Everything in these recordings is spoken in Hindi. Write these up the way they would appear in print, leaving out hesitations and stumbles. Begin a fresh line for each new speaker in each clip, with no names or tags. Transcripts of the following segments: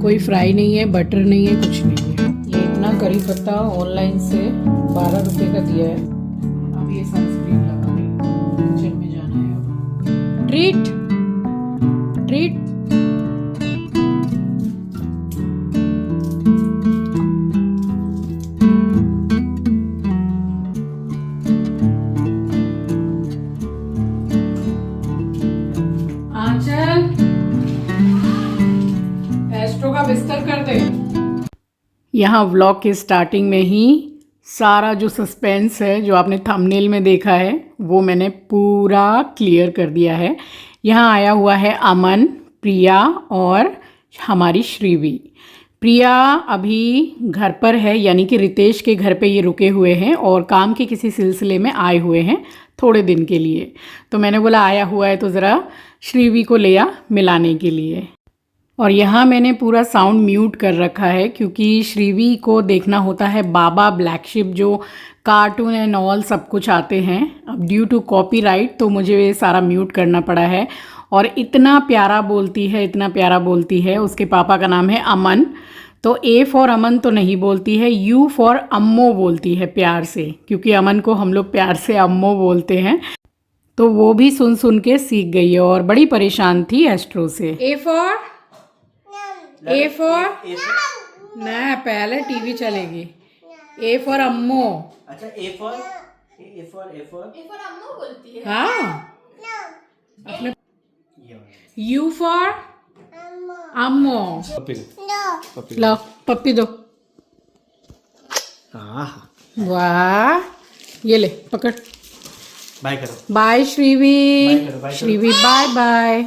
कोई फ्राई नहीं है, बटर नहीं है, कुछ नहीं है। ये इतना करी पत्ता ऑनलाइन से 12 रुपए का दिया है। अब ये सनस्क्रीन लगा रही हूँ, किचन में जाना है अब। Treat treat. आंचल, एस्ट्रो का बिस्तर कर दे। यहाँ व्लॉग के स्टार्टिंग में ही सारा जो सस्पेंस है जो आपने थंबनेल में देखा है वो मैंने पूरा क्लियर कर दिया है। यहाँ आया हुआ है अमन, प्रिया और हमारी श्रीवी। प्रिया अभी घर पर है, यानी कि रितेश के घर पे ये रुके हुए हैं और काम के किसी सिलसिले में आए हुए हैं थोड़े दिन के लिए। तो मैंने बोला आया हुआ है तो ज़रा श्रीवी को ले आ मिलाने के लिए। और यहाँ मैंने पूरा साउंड म्यूट कर रखा है क्योंकि श्रीवी को देखना होता है बाबा ब्लैक शिप, जो कार्टून एंड ऑल सब कुछ आते हैं। अब ड्यू टू कॉपीराइट तो मुझे सारा म्यूट करना पड़ा है। और इतना प्यारा बोलती है, इतना प्यारा बोलती है। उसके पापा का नाम है अमन, तो ए फॉर अमन तो नहीं बोलती है, यू फॉर अम्मो बोलती है प्यार से, क्योंकि अमन को हम लोग प्यार से अम्मो बोलते हैं। तो वो भी सुन सुन के सीख गई है और बड़ी परेशान थी एस्ट्रो से। ए फॉर ना, पहले टीवी चलेगी। ए फॉर अम्मो।
अच्छा ए फॉर
अम्मू बोलती है।
हाँ, अपने यू फॉर अम्मो। लो पप्पी दो। वाह, ये ले पकड़।
बाय करो।
बाय श्रीवी।
बाय करो, बाय करो।
Shrivi bye bye.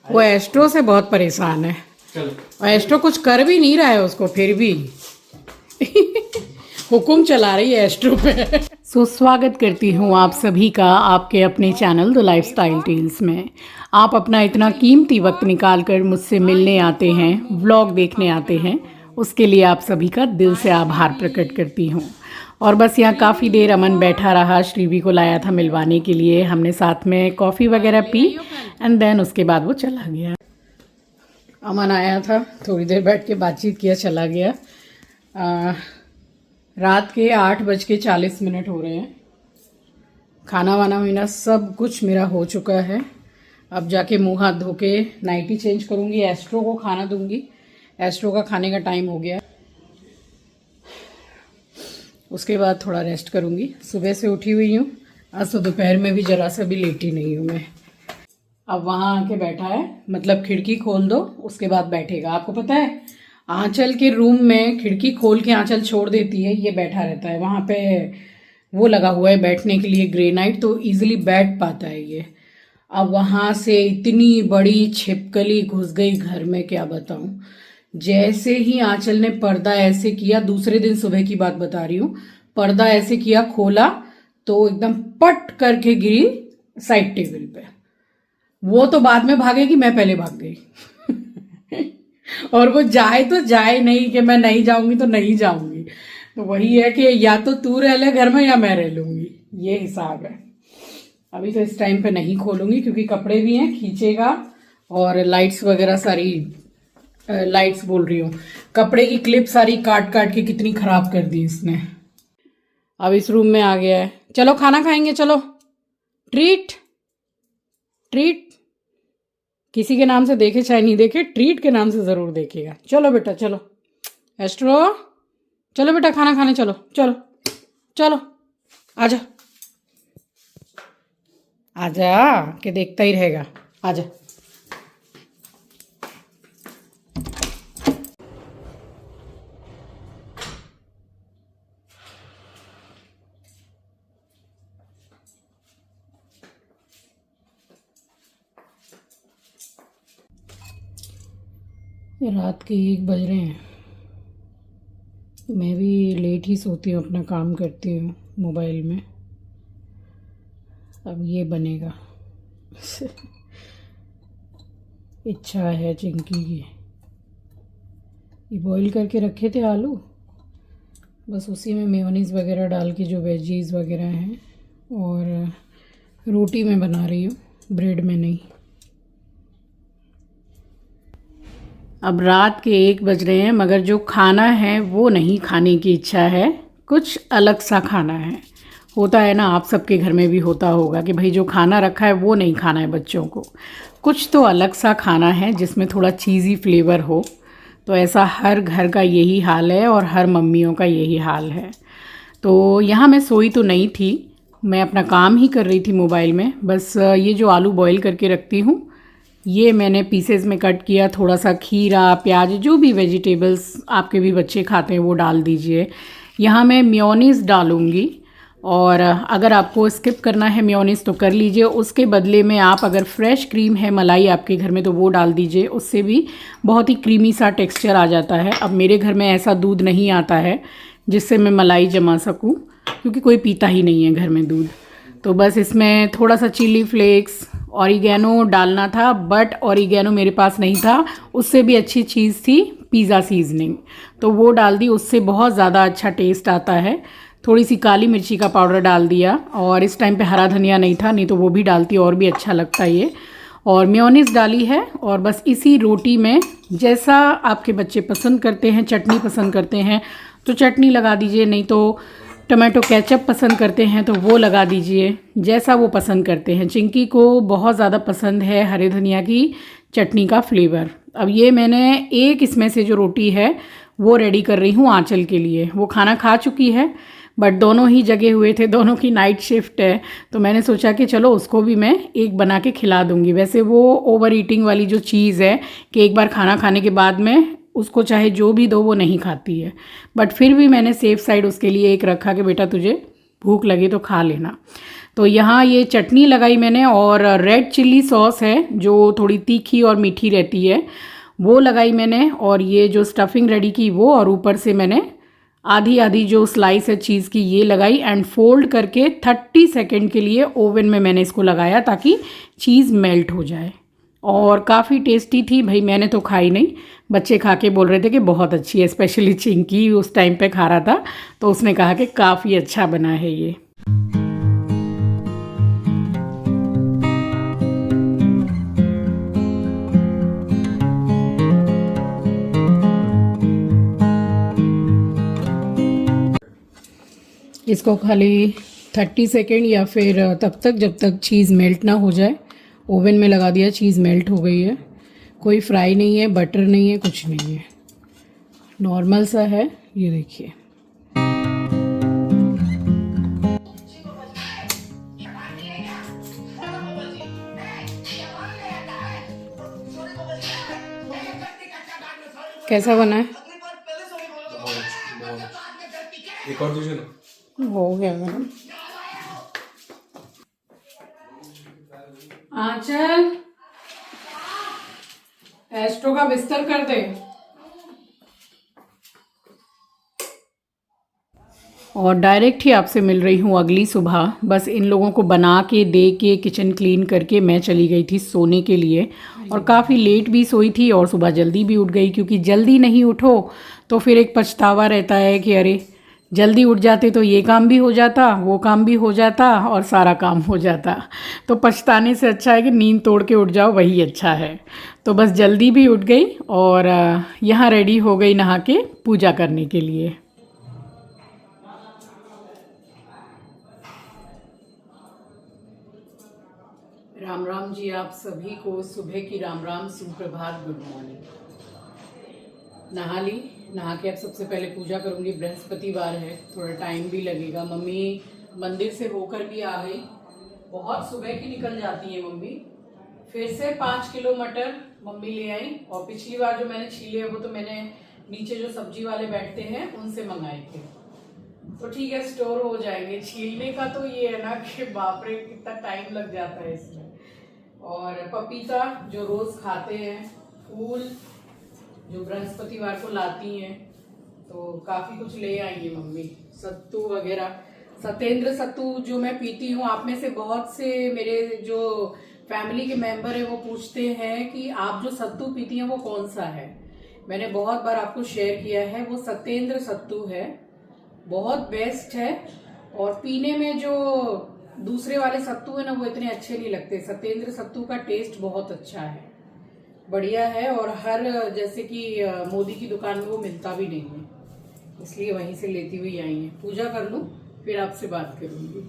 वो एस्ट्रो से बहुत परेशान है
चलो।
और एस्ट्रो कुछ कर भी नहीं रहा है उसको, फिर भी हुकुम चला रही है एस्ट्रो पे। स्वागत करती हूँ आप सभी का आपके अपने चैनल द लाइफस्टाइल टेल्स में। आप अपना इतना कीमती वक्त निकाल कर मुझसे मिलने आते हैं, व्लॉग देखने आते हैं, उसके लिए आप सभी का दिल से आभार प्रकट करती हूँ। और बस यहाँ काफ़ी देर अमन बैठा रहा, श्रीवी को लाया था मिलवाने के लिए। हमने साथ में कॉफ़ी वगैरह पी एंड देन उसके बाद वो चला गया। अमन आया था, थोड़ी देर बैठ के बातचीत किया, चला गया। रात के 8:40 हो रहे हैं। खाना वाना मीना सब कुछ मेरा हो चुका है। अब जाके मुंह हाथ धो के नाइटी चेंज करूँगी, एस्ट्रो को खाना दूंगी। एस्ट्रो का खाने का टाइम हो गया, उसके बाद थोड़ा रेस्ट करूँगी। सुबह से उठी हुई हूँ, आज तो दोपहर में भी जरा सा भी लेटी नहीं हूँ मैं। अब वहाँ आके बैठा है, मतलब खिड़की खोल दो उसके बाद बैठेगा। आपको पता है आंचल के रूम में खिड़की खोल के आंचल छोड़ देती है, ये बैठा रहता है वहाँ पे। वो लगा हुआ है बैठने के लिए ग्रेनाइट, तो इजीली बैठ पाता है ये। अब वहाँ से इतनी बड़ी छिपकली घुस गई घर में, क्या बताऊँ। जैसे ही आंचल ने पर्दा ऐसे किया, दूसरे दिन सुबह की बात बता रही हूँ, पर्दा ऐसे किया, खोला तो एकदम पट करके गिरी साइड टेबल पे। वो तो बाद में भागेगी, मैं पहले भाग गई। और वो जाए तो जाए नहीं कि मैं नहीं जाऊंगी तो नहीं जाऊंगी। तो वही है कि या तो तू रह ले घर में या मैं रह लूंगी, ये हिसाब है। अभी तो इस टाइम पे नहीं खोलूंगी क्योंकि कपड़े भी हैं, खींचेगा। और लाइट्स वगैरह सारी, लाइट्स बोल रही हूँ, कपड़े की क्लिप सारी काट काट के कितनी खराब कर दी इसने। अब इस रूम में आ गया है, चलो खाना खाएंगे, चलो ट्रीट ट्रीट। किसी के नाम से देखे चाहे नहीं देखे, ट्रीट के नाम से ज़रूर देखेगा। चलो बेटा चलो, एस्ट्रो चलो बेटा खाना खाने चलो, चलो चलो आजा आजा, के देखता ही रहेगा, आजा। रात के 1 बज रहे हैं। मैं भी लेट ही सोती हूँ, अपना काम करती हूँ मोबाइल में। अब ये बनेगा। इच्छा है चिंकी की। ये बॉईल करके रखे थे आलू, बस उसी में मेयोनीज़ वगैरह डाल के जो वेजीज वगैरह हैं, और रोटी में बना रही हूँ, ब्रेड में नहीं। अब रात के 1 बज रहे हैं, मगर जो खाना है वो नहीं खाने की इच्छा है, कुछ अलग सा खाना है। होता है ना, आप सबके घर में भी होता होगा कि भाई जो खाना रखा है वो नहीं खाना है बच्चों को, कुछ तो अलग सा खाना है जिसमें थोड़ा चीज़ी फ्लेवर हो। तो ऐसा हर घर का यही हाल है और हर मम्मियों का यही हाल है। तो यहाँ मैं सोई तो नहीं थी, मैं अपना काम ही कर रही थी मोबाइल में। बस ये जो आलू बॉईल करके रखती हूँ, ये मैंने पीसेस में कट किया, थोड़ा सा खीरा, प्याज, जो भी वेजिटेबल्स आपके भी बच्चे खाते हैं वो डाल दीजिए। यहाँ मैं मेयोनीज़ डालूँगी, और अगर आपको स्किप करना है मेयोनीज़ तो कर लीजिए, उसके बदले में आप अगर फ्रेश क्रीम है, मलाई आपके घर में, तो वो डाल दीजिए, उससे भी बहुत ही क्रीमी सा टेक्सचर आ जाता है। अब मेरे घर में ऐसा दूध नहीं आता है जिससे मैं मलाई जमा सकूं, क्योंकि कोई पीता ही नहीं है घर में दूध। तो बस इसमें थोड़ा सा चिली फ्लेक्स, ऑरिगेनो डालना था, बट ऑरिगेनो मेरे पास नहीं था। उससे भी अच्छी चीज़ थी पिज़्ज़ा सीजनिंग, तो वो डाल दी, उससे बहुत ज़्यादा अच्छा टेस्ट आता है। थोड़ी सी काली मिर्ची का पाउडर डाल दिया, और इस टाइम पे हरा धनिया नहीं था, नहीं तो वो भी डालती और भी अच्छा लगता है ये। और मेयोनीज़ डाली है, और बस इसी रोटी में जैसा आपके बच्चे पसंद करते हैं, चटनी पसंद करते हैं तो चटनी लगा दीजिए, नहीं तो टमाटो केचप पसंद करते हैं तो वो लगा दीजिए, जैसा वो पसंद करते हैं। चिंकी को बहुत ज़्यादा पसंद है हरे धनिया की चटनी का फ्लेवर। अब ये मैंने एक इसमें से जो रोटी है वो रेडी कर रही हूँ आंचल के लिए। वो खाना खा चुकी है, बट दोनों ही जगे हुए थे, दोनों की नाइट शिफ्ट है, तो मैंने सोचा कि चलो उसको भी मैं एक बना के खिला दूँगी। वैसे वो ओवर ईटिंग वाली जो चीज़ है कि एक बार खाना खाने के बाद में उसको चाहे जो भी दो वो नहीं खाती है, बट फिर भी मैंने सेफ साइड उसके लिए एक रखा कि बेटा तुझे भूख लगे तो खा लेना। तो यहाँ ये चटनी लगाई मैंने, और रेड चिल्ली सॉस है जो थोड़ी तीखी और मीठी रहती है, वो लगाई मैंने, और ये जो स्टफिंग रेडी की वो, और ऊपर से मैंने आधी आधी जो स्लाइस है चीज़ की ये लगाई, एंड फोल्ड करके 30 सेकेंड के लिए ओवन में मैंने इसको लगाया ताकि चीज़ मेल्ट हो जाए। और काफ़ी टेस्टी थी भाई, मैंने तो खाई नहीं, बच्चे खा के बोल रहे थे कि बहुत अच्छी है, स्पेशली चिंकी उस टाइम पे खा रहा था तो उसने कहा कि काफ़ी अच्छा बना है ये। इसको खाली 30 सेकेंड या फिर तब तक जब तक चीज़ मेल्ट ना हो जाए ओवन में लगा दिया। चीज़ मेल्ट हो गई है, कोई फ्राई नहीं है, बटर नहीं है, कुछ नहीं है, नॉर्मल सा है। ये देखिए, कैसा बना है?
एक और दीजिए ना।
हो गया मैडम। आंचल, एस्ट्रो का बिस्तर कर दे। और डायरेक्ट ही आपसे मिल रही हूँ अगली सुबह। बस इन लोगों को बना के दे के किचन क्लीन करके मैं चली गई थी सोने के लिए, और काफ़ी लेट भी सोई थी और सुबह जल्दी भी उठ गई, क्योंकि जल्दी नहीं उठो तो फिर एक पछतावा रहता है कि अरे जल्दी उठ जाते तो ये काम भी हो जाता, वो काम भी हो जाता, और सारा काम हो जाता। तो पछताने से अच्छा है कि नींद तोड़ के उठ जाओ, वही अच्छा है। तो बस जल्दी भी उठ गई, और यहाँ रेडी हो गई नहा के पूजा करने के लिए। राम राम जी, आप सभी को सुबह की राम राम, सुप्रभात, गुड मॉर्निंग। नहा ली, नहा के अब सबसे पहले पूजा करूंगी। बृहस्पतिवार है, थोड़ा टाइम भी लगेगा। मम्मी मंदिर से होकर भी आ गई, बहुत सुबह की निकल जाती है मम्मी। फिर से 5 किलो मटर मम्मी ले आई, और पिछली बार जो मैंने छीले वो तो मैंने नीचे जो सब्जी वाले बैठते हैं उनसे मंगाए थे, तो ठीक है स्टोर हो जाएंगे। छीलने का तो ये है ना कि बाप रे कितना टाइम लग जाता है इसमें। और पपीता जो रोज खाते हैं, फूल जो बृहस्पतिवार को लाती हैं, तो काफ़ी कुछ ले आई है मम्मी, सत्तू वगैरह। सतेंद्र सत्तू जो मैं पीती हूँ, आप में से बहुत से मेरे जो फैमिली के मेंबर है वो पूछते हैं कि आप जो सत्तू पीती हैं वो कौन सा है। मैंने बहुत बार आपको शेयर किया है, वो सत्येंद्र सत्तू है, बहुत बेस्ट है। और पीने में जो दूसरे वाले सत्तू है ना वो इतने अच्छे नहीं लगते, सत्येंद्र सत्तू का टेस्ट बहुत अच्छा है, बढ़िया है। और हर जैसे कि मोदी की दुकान में वो मिलता भी नहीं है, इसलिए वहीं से लेती हुई आई है। पूजा कर लूं फिर आपसे बात करूंगी।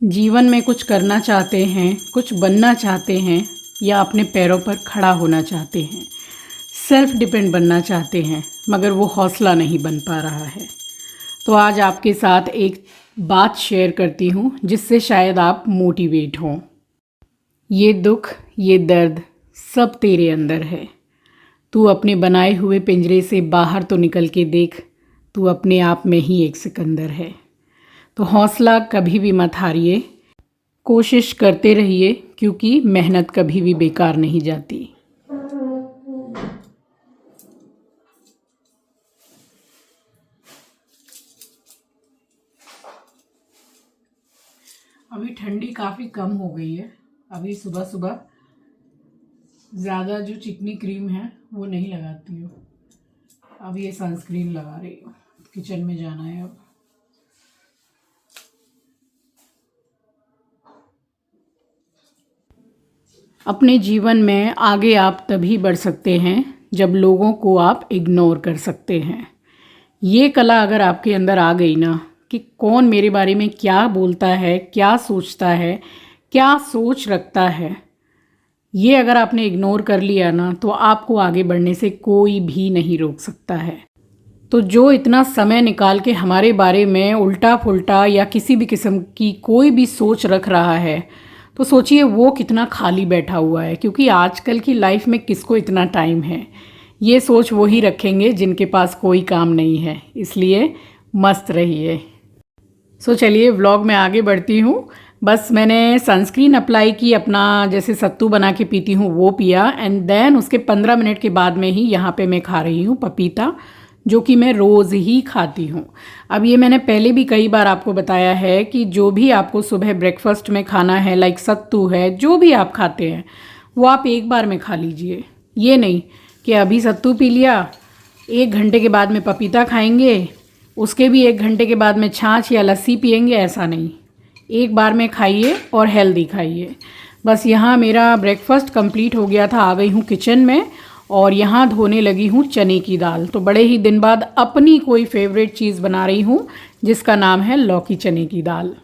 जीवन में कुछ करना चाहते हैं, कुछ बनना चाहते हैं, या अपने पैरों पर खड़ा होना चाहते हैं, सेल्फ डिपेंड बनना चाहते हैं, मगर वो हौसला नहीं बन पा रहा है। तो आज आपके साथ एक बात शेयर करती हूँ जिससे शायद आप मोटिवेट हों। ये दुख, ये दर्द सब तेरे अंदर है। तू अपने बनाए हुए पिंजरे से बाहर तो निकल के देख, तू अपने आप में ही एक सिकंदर है। तो हौसला कभी भी मत हारिए, कोशिश करते रहिए, क्योंकि मेहनत कभी भी बेकार नहीं जाती। अभी ठंडी काफ़ी कम हो गई है। अभी सुबह सुबह ज़्यादा जो चिकनी क्रीम है वो नहीं लगाती हूँ, अब ये सनस्क्रीन लगा रही हूँ। किचन में जाना है अब। अपने जीवन में आगे आप तभी बढ़ सकते हैं जब लोगों को आप इग्नोर कर सकते हैं। ये कला अगर आपके अंदर आ गई ना कि कौन मेरे बारे में क्या बोलता है, क्या सोचता है, क्या सोच रखता है, ये अगर आपने इग्नोर कर लिया ना तो आपको आगे बढ़ने से कोई भी नहीं रोक सकता है। तो जो इतना समय निकाल के हमारे बारे में उल्टा फुल्टा या किसी भी किस्म की कोई भी सोच रख रहा है, तो सोचिए वो कितना खाली बैठा हुआ है। क्योंकि आजकल की लाइफ में किसको इतना टाइम है। ये सोच वो ही रखेंगे जिनके पास कोई काम नहीं है। इसलिए मस्त रहिए। सो चलिए व्लॉग में आगे बढ़ती हूँ। बस मैंने सनस्क्रीन अप्लाई की, अपना जैसे सत्तू बना के पीती हूँ वो पिया, एंड देन उसके 15 मिनट के बाद में ही यहाँ पे मैं खा रही हूँ पपीता, जो कि मैं रोज़ ही खाती हूँ। अब ये मैंने पहले भी कई बार आपको बताया है कि जो भी आपको सुबह ब्रेकफास्ट में खाना है, लाइक सत्तू है, जो भी आप खाते हैं वो आप एक बार में खा लीजिए। ये नहीं कि अभी सत्तू पी लिया, 1 घंटे के बाद में पपीता खाएंगे, उसके भी 1 घंटे के बाद में छाछ या लस्सी पिएंगे, ऐसा नहीं। एक बार में खाइए और हेल्दी खाइए। बस यहाँ मेरा ब्रेकफास्ट कंप्लीट हो गया था, आ गई हूँ किचन में और यहाँ धोने लगी हूँ चने की दाल। तो बड़े ही दिन बाद अपनी कोई फेवरेट चीज़ बना रही हूँ जिसका नाम है लौकी चने की दाल।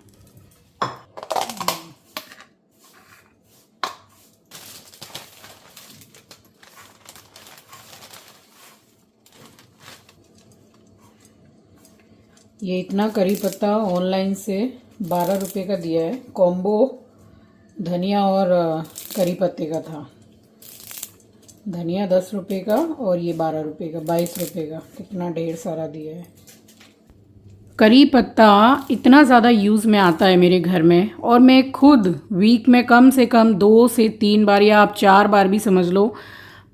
ये इतना करी पत्ता ऑनलाइन से 12 रुपये का दिया है, कॉम्बो धनिया और करी पत्ते का था। धनिया 10 रुपये का और ये 12 रुपये का, 22 रुपये का, कितना ढेर सारा दिया है। करी पत्ता इतना ज़्यादा यूज़ में आता है मेरे घर में, और मैं खुद वीक में कम से कम 2 से 3 बार या आप 4 बार भी समझ लो,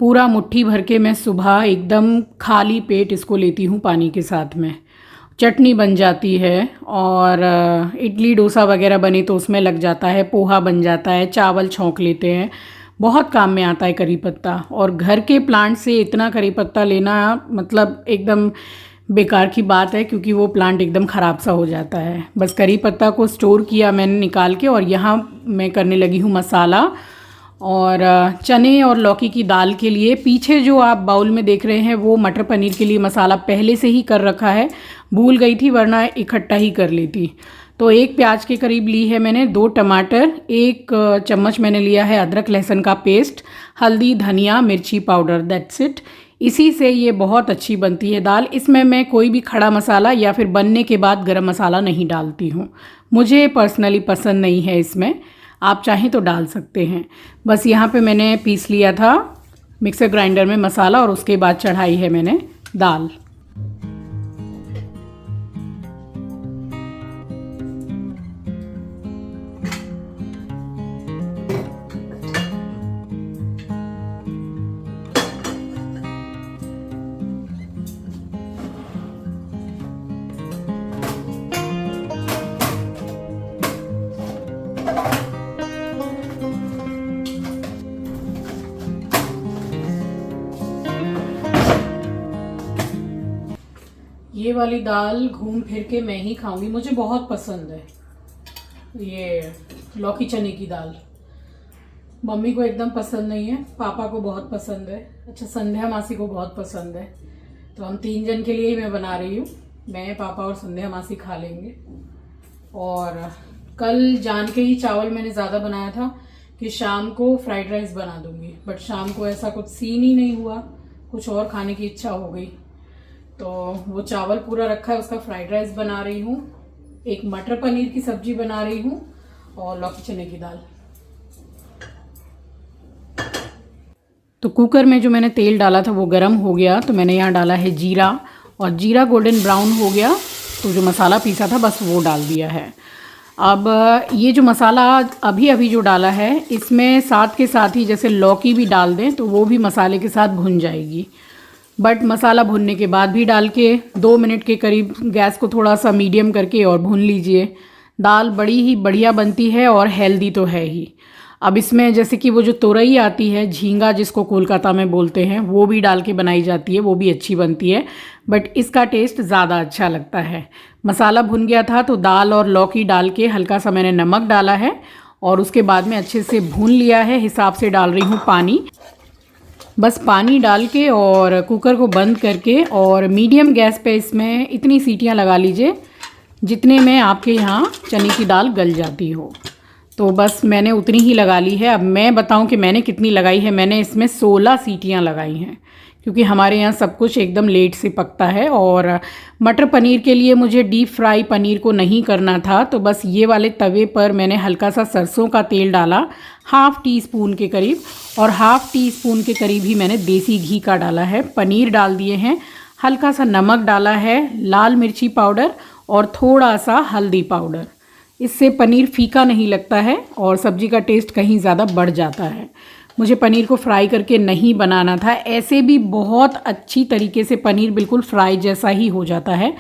पूरा मुट्ठी भर के मैं सुबह एकदम खाली पेट इसको लेती हूँ पानी के साथ में। चटनी बन जाती है, और इडली डोसा वगैरह बने तो उसमें लग जाता है, पोहा बन जाता है, चावल छौंक लेते हैं, बहुत काम में आता है करी पत्ता। और घर के प्लांट से इतना करी पत्ता लेना मतलब एकदम बेकार की बात है, क्योंकि वो प्लांट एकदम ख़राब सा हो जाता है। बस करी पत्ता को स्टोर किया मैंने निकाल के, और यहाँ मैं करने लगी हूँ मसाला। और चने और लौकी की दाल के लिए पीछे जो आप बाउल में देख रहे हैं वो मटर पनीर के लिए मसाला पहले से ही कर रखा है, भूल गई थी वरना इकट्ठा ही कर लेती। तो 1 प्याज के करीब ली है मैंने, 2 टमाटर, 1 चम्मच मैंने लिया है अदरक लहसुन का पेस्ट, हल्दी, धनिया, मिर्ची पाउडर, दैट्स इट। इसी से ये बहुत अच्छी बनती है दाल। इसमें मैं कोई भी खड़ा मसाला या फिर बनने के बाद गरम मसाला नहीं डालती हूँ, मुझे पर्सनली पसंद नहीं है इसमें, आप चाहें तो डाल सकते हैं। बस यहाँ पे मैंने पीस लिया था मिक्सर ग्राइंडर में मसाला, और उसके बाद चढ़ाई है मैंने दाल। ये वाली दाल घूम फिर के मैं ही खाऊंगी, मुझे बहुत पसंद है ये लौकी चने की दाल। मम्मी को एकदम पसंद नहीं है, पापा को बहुत पसंद है, अच्छा संध्या मासी को बहुत पसंद है। तो हम 3 जन के लिए ही मैं बना रही हूँ, मैं, पापा और संध्या मासी खा लेंगे। और कल जान के ही चावल मैंने ज़्यादा बनाया था कि शाम को फ्राइड राइस बना दूंगी, बट शाम को ऐसा कुछ सीन ही नहीं हुआ, कुछ और खाने की इच्छा हो गई। तो वो चावल पूरा रखा है, उसका फ्राइड राइस बना रही हूँ, एक मटर पनीर की सब्जी बना रही हूँ और लौकी चने की दाल। तो कुकर में जो मैंने तेल डाला था वो गर्म हो गया, तो मैंने यहाँ डाला है जीरा, और जीरा गोल्डन ब्राउन हो गया तो जो मसाला पीसा था बस वो डाल दिया है। अब ये जो मसाला अभी अभी जो डाला है, इसमें साथ के साथ ही जैसे लौकी भी डाल दें तो वो भी मसाले के साथ भुन जाएगी। बट मसाला भुनने के बाद भी डाल के 2 मिनट के करीब गैस को थोड़ा सा मीडियम करके और भून लीजिए। दाल बड़ी ही बढ़िया बनती है और हेल्दी तो है ही। अब इसमें जैसे कि वो जो तोरई आती है, झींगा जिसको कोलकाता में बोलते हैं, वो भी डाल के बनाई जाती है, वो भी अच्छी बनती है, बट इसका टेस्ट ज़्यादा अच्छा लगता है। मसाला भुन गया था तो दाल और लौकी डाल के हल्का सा मैंने नमक डाला है और उसके बाद में अच्छे से भून लिया है। हिसाब से डाल रही हूँ पानी, बस पानी डाल के और कुकर को बंद करके और मीडियम गैस पे इसमें इतनी सीटियाँ लगा लीजिए जितने में आपके यहाँ चने की दाल गल जाती हो। तो बस मैंने उतनी ही लगा ली है। अब मैं बताऊं कि मैंने कितनी लगाई है, मैंने इसमें 16 सीटियां लगाई हैं, क्योंकि हमारे यहाँ सब कुछ एकदम लेट से पकता है। और मटर पनीर के लिए मुझे डीप फ्राई पनीर को नहीं करना था, तो बस ये वाले तवे पर मैंने हल्का सा सरसों का तेल डाला, ½ टीस्पून के करीब, और ½ टीस्पून के करीब ही मैंने देसी घी का डाला है। पनीर डाल दिए हैं, हल्का सा नमक डाला है, लाल मिर्ची पाउडर और थोड़ा सा हल्दी पाउडर। इससे पनीर फीका नहीं लगता है और सब्जी का टेस्ट कहीं ज़्यादा बढ़ जाता है। मुझे पनीर को फ्राई करके नहीं बनाना था, ऐसे भी बहुत अच्छी तरीके से पनीर बिल्कुल फ्राई जैसा ही हो जाता है।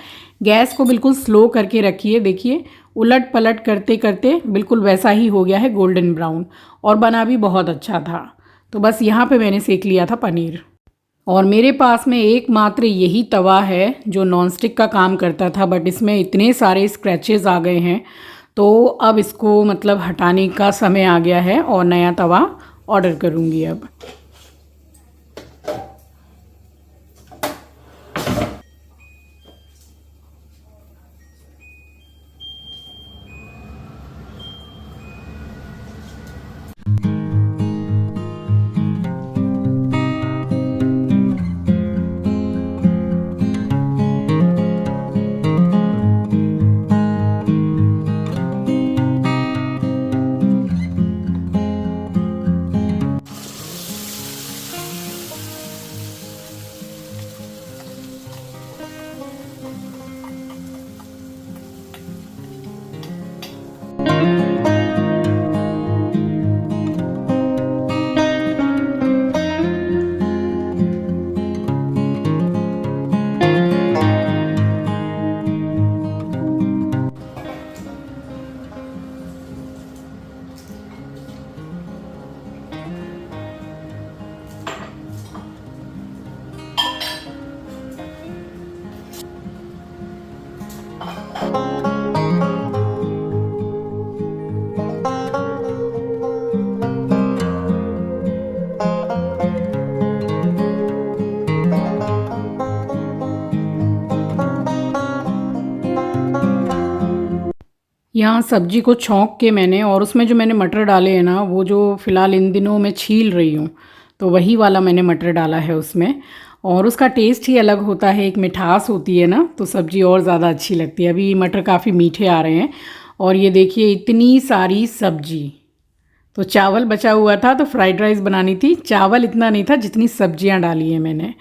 गैस को बिल्कुल स्लो करके रखिए, देखिए उलट पलट करते करते बिल्कुल वैसा ही हो गया है, गोल्डन ब्राउन, और बना भी बहुत अच्छा था। तो बस यहाँ पे मैंने सेक लिया था पनीर। और मेरे पास में एकमात्र यही तवा है जो नॉनस्टिक का काम करता था, बट इसमें इतने सारे स्क्रैचेस आ गए हैं, तो अब इसको मतलब हटाने का समय आ गया है और नया तवा ऑर्डर करूँगी अब। यहाँ सब्जी को छौंक के मैंने, और उसमें जो मैंने मटर डाले हैं ना, वो जो फ़िलहाल इन दिनों मैं छील रही हूँ, तो वही वाला मैंने मटर डाला है उसमें। और उसका टेस्ट ही अलग होता है, एक मिठास होती है ना, तो सब्ज़ी और ज़्यादा अच्छी लगती है। अभी मटर काफ़ी मीठे आ रहे हैं। और ये देखिए इतनी सारी सब्जी, तो चावल बचा हुआ था तो फ्राइड राइस बनानी थी, चावल इतना नहीं था जितनी सब्जियां डाली हैं मैंने।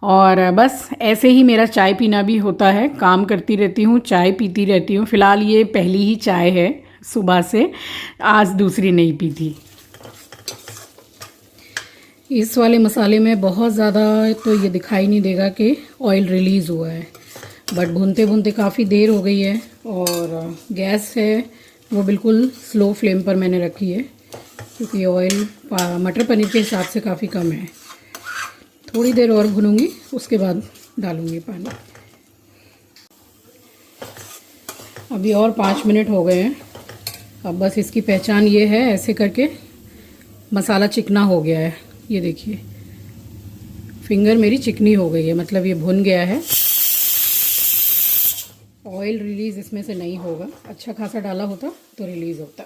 और बस ऐसे ही मेरा चाय पीना भी होता है, काम करती रहती हूँ, चाय पीती रहती हूँ। फ़िलहाल ये पहली ही चाय है सुबह से, आज दूसरी नहीं पी थी। इस वाले मसाले में बहुत ज़्यादा तो ये दिखाई नहीं देगा कि ऑयल रिलीज़ हुआ है, बट भूनते भूनते काफ़ी देर हो गई है। और गैस है वो बिल्कुल स्लो फ्लेम पर मैंने रखी है, क्योंकि ऑयल मटर पनीर के हिसाब से काफ़ी कम है। थोड़ी देर और भूनूंगी, उसके बाद डालूंगी पानी। अभी और 5 मिनट हो गए हैं। अब बस इसकी पहचान ये है, ऐसे करके मसाला चिकना हो गया है। ये देखिए फिंगर मेरी चिकनी हो गई है, मतलब ये भुन गया है। ऑयल रिलीज़ इसमें से नहीं होगा, अच्छा खासा डाला होता तो रिलीज़ होता।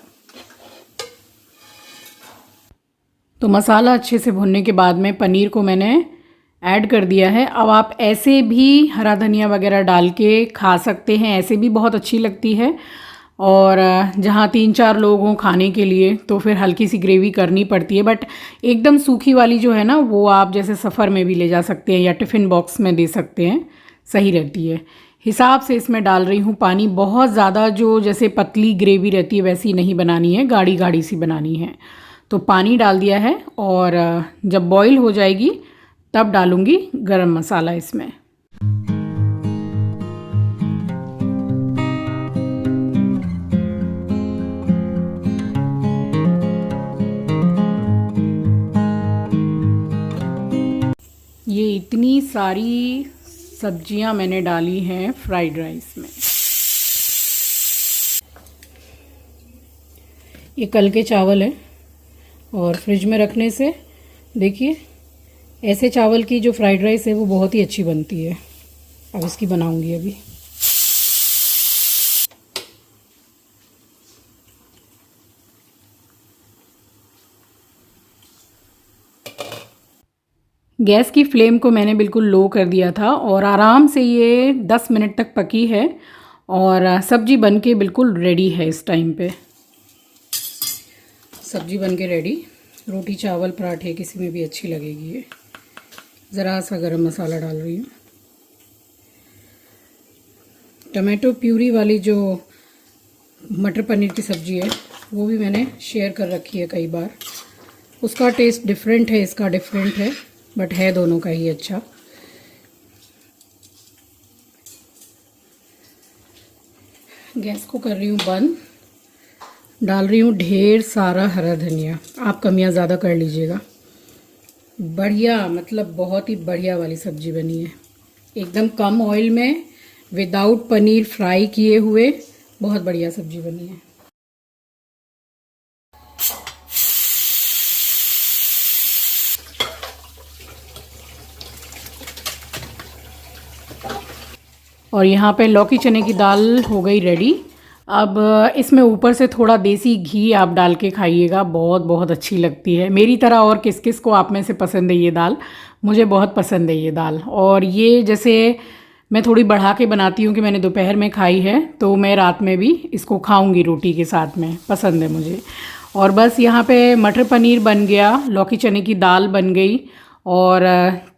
तो मसाला अच्छे से भुनने के बाद में पनीर को मैंने ऐड कर दिया है। अब आप ऐसे भी हरा धनिया वगैरह डाल के खा सकते हैं, ऐसे भी बहुत अच्छी लगती है। और जहाँ 3-4 लोग हों खाने के लिए तो फिर हल्की सी ग्रेवी करनी पड़ती है, बट एकदम सूखी वाली जो है ना वो आप जैसे सफ़र में भी ले जा सकते हैं या टिफ़िन बॉक्स में दे सकते हैं, सही रहती है। हिसाब से इसमें डाल रही हूँ पानी, बहुत ज़्यादा जो जैसे पतली ग्रेवी रहती है वैसी नहीं बनानी है, गाढ़ी गाढ़ी सी बनानी है। तो पानी डाल दिया है और जब बॉईल हो जाएगी तब डालूँगी गरम मसाला इसमें। ये इतनी सारी सब्जियां मैंने डाली हैं फ्राइड राइस में। ये कल के चावल है और फ्रिज में रखने से देखिए ऐसे चावल की जो फ्राइड राइस है वो बहुत ही अच्छी बनती है। अब इसकी बनाऊंगी अभी। गैस की फ्लेम को मैंने बिल्कुल लो कर दिया था और आराम से ये 10 मिनट तक पकी है और सब्जी बन के बिल्कुल रेडी है। इस टाइम पे सब्जी बन के रेडी, रोटी चावल पराठे किसी में भी अच्छी लगेगी ये। ज़रा सा गरम मसाला डाल रही हूँ। टमाटो प्यूरी वाली जो मटर पनीर की सब्ज़ी है वो भी मैंने शेयर कर रखी है कई बार। उसका टेस्ट डिफरेंट है, इसका डिफरेंट है, बट है दोनों का ही अच्छा। गैस को कर रही हूँ बंद। डाल रही हूँ ढेर सारा हरा धनिया, आप कमियाँ ज़्यादा कर लीजिएगा। बढ़िया, मतलब बहुत ही बढ़िया वाली सब्ज़ी बनी है, एकदम कम ऑयल में, विदाउट पनीर फ्राई किए हुए, बहुत बढ़िया सब्ज़ी बनी है। और यहाँ पे लौकी चने की दाल हो गई रेडी। अब इसमें ऊपर से थोड़ा देसी घी आप डाल के खाइएगा, बहुत बहुत अच्छी लगती है। मेरी तरह और किस किस को आप में से पसंद है ये दाल, मुझे बहुत पसंद है ये दाल। और ये जैसे मैं थोड़ी बढ़ा के बनाती हूँ कि मैंने दोपहर में खाई है तो मैं रात में भी इसको खाऊंगी रोटी के साथ में, पसंद है मुझे। और बस यहाँ पे मटर पनीर बन गया, लौकी चने की दाल बन गई और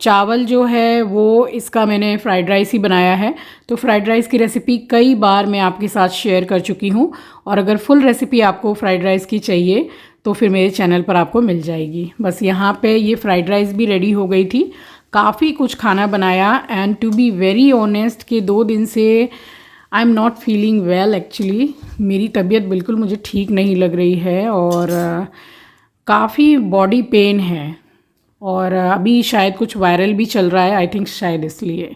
चावल जो है वो इसका मैंने फ़्राइड राइस ही बनाया है। तो फ़्राइड राइस की रेसिपी कई बार मैं आपके साथ शेयर कर चुकी हूँ और अगर फुल रेसिपी आपको फ़्राइड राइस की चाहिए तो फिर मेरे चैनल पर आपको मिल जाएगी। बस यहाँ पे ये फ़्राइड राइस भी रेडी हो गई थी। काफ़ी कुछ खाना बनाया and to be very honest कि 2 दिन से I am not feeling well actually. मेरी तबीयत बिल्कुल मुझे ठीक नहीं लग रही है और काफ़ी बॉडी पेन है और अभी शायद कुछ वायरल भी चल रहा है, आई थिंक शायद इसलिए।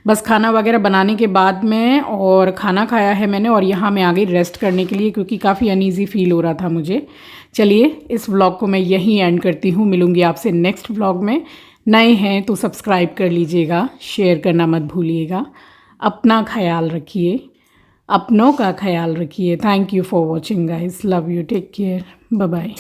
बस खाना वगैरह बनाने के बाद में और खाना खाया है मैंने और यहाँ मैं आ गई रेस्ट करने के लिए क्योंकि काफ़ी अनईज़ी फील हो रहा था मुझे। चलिए इस व्लॉग को मैं यहीं एंड करती हूँ, मिलूँगी आपसे नेक्स्ट व्लॉग में। नए हैं तो सब्सक्राइब कर लीजिएगा, शेयर करना मत भूलिएगा। अपना ख्याल रखिए, अपनों का ख्याल रखिए। Thank you for watching guys, love you, take care, bye bye.